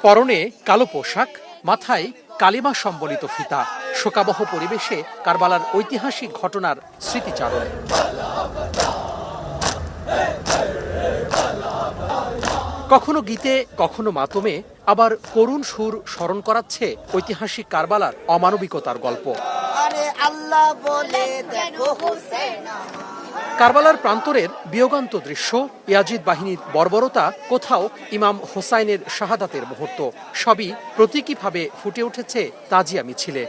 পরনে কালো পোশাক, মাথায় কালিমা সম্বলিত ফিতা, শোকাবহ পরিবেশে কারবালার ঐতিহাসিক ঘটনার স্মৃতিচারণ। কখনো গীতে, কখনো মাতমে, আবার করুণ সুর স্মরণ করাচ্ছে ঐতিহাসিক কারবালার অমানবিকতার গল্প। কারবালার প্রান্তরের বিয়োগান্ত দৃশ্য, ইয়াজিদ বাহিনীর বর্বরতা, কোথাও ইমাম হোসাইনের শাহাদাতের মুহূর্ত, সবই প্রতীকীভাবে ফুটে উঠেছে তাজিয়া মিছিলে।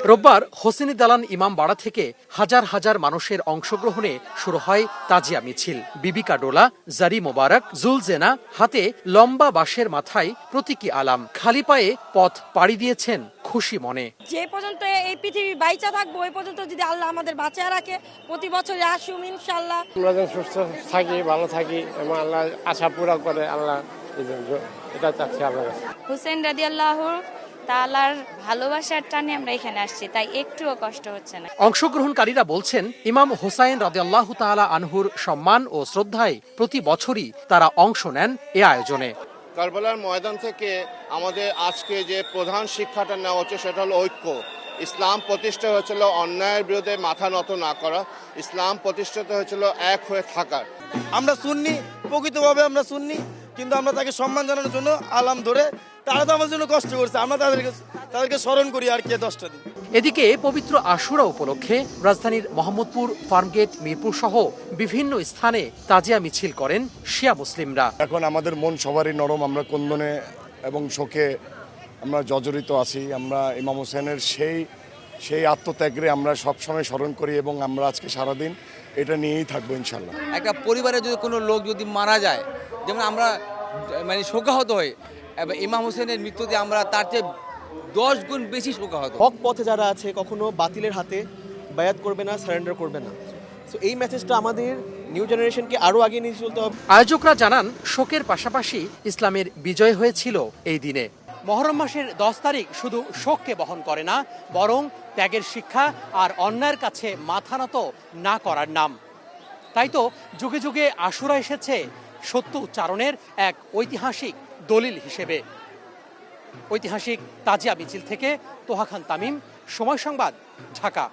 রোববার হোসেনি দালান ইমামবাড়া থেকে হাজার হাজার মানুষের অংশগ্রহণে শুরু হয় তাজিয়া মিছিল। বিবিকা ডোলা, জারি মোবারক, জুলজেনা হাতে লম্বা বাঁশের মাথায় প্রতীকী আলাম, খালি পায়ে পথ পাড়ি দিয়েছেন খুশি মনে। যে পর্যন্ত এই পৃথিবী বাইচা থাকবো ওই পর্যন্ত যদি আল্লাহ আমাদের বাঁচিয়ে রাখে, প্রতি বছরে আসুন ইনশাল্লাহ। আমরা যেন সুস্থ থাকি, ভালো থাকি এবং আল্লাহ আশা পুরা করে, আল্লাহ এটা চাচ্ছি আল্লাহ। হুসেন রাদিয়াল্লাহু তাআলার ভালোবাসার টানে আমরা এখানে আসছি, তাই একটুও কষ্ট হচ্ছে না। অংশগ্রহণকারীরা বলছেন, ইমাম হোসাইন রাদিয়াল্লাহু তাআলা আনহুর সম্মান ও শ্রদ্ধায় প্রতি বছরই তারা অংশ নেন এ আয়োজনে। কারবালার ময়দান থেকে আমাদের আজকে যে প্রধান শিক্ষাটা নেওয়া হচ্ছে সেটা হলো ঐক্য। ইসলাম প্রতিষ্ঠা হয়েছিল অন্যায়ের বিরুদ্ধে মাথা নত না করা, ইসলাম প্রতিষ্ঠিত হয়েছিল এক হয়ে থাকার। আমরা সুন্নি, প্রকৃতভাবে আমরা সুন্নি, কিন্তু আমরা তাকে সম্মান জানানোর জন্য আলাম ধরে, তারা তো আমাদের জন্য কষ্ট করছে, আমরা তাদেরকে স্মরণ করি আর কি 10টা দিন। এদিকে পবিত্র আশুরা উপলক্ষে রাজধানীর মোহাম্মদপুর, ফার্মগেট, মিরপুর সহ বিভিন্ন স্থানে তাজিয়া মিছিল করেন শিয়া মুসলিমরা। এখন আমাদের মন সবারই নরম, আমরা কন্দনে এবং শোকে আমরা জর্জরিত আছি। আমরা ইমাম হোসেনের সেই আত্মত্যাগরে আমরা সবসময় স্মরণ করি এবং আমরা আজকে সারাদিন এটা নিয়েই থাকবো ইনশাল্লাহ। একটা পরিবারে যদি কোনো লোক যদি মারা যায়, যেমন আমরা শোকাহত হই, ইমাম হোসেনের মৃত্যুতে আমরা তার চেয়ে 10 গুণ বেশি শোকাহত। হক পথে যারা আছে কখনো বাতিলের হাতে বায়াত করবে না, সারেন্ডার করবে না। সো এই মেসেজটা আমাদের নিউ জেনারেশনকে আরো আগে নিয়ে চলতে হবে। আয়োজকরা জানান, শোকের পাশাপাশি ইসলামের বিজয় হয়েছিল এই দিনে। মহরম মাসের 10 তারিখ শুধু শোককে বহন করে না, বরং ত্যাগের শিক্ষা আর অন্যায়ের কাছে মাথা নত না করার নাম। তাই তো যুগে যুগে আশুরা এসেছে সত্য উচ্চারণের এক ঐতিহাসিক দলিল হিসেবে। ঐতিহাসিক তাজিয়া মিছিল থেকে তোহা খান তামিম, সময় সংবাদ, ঢাকা।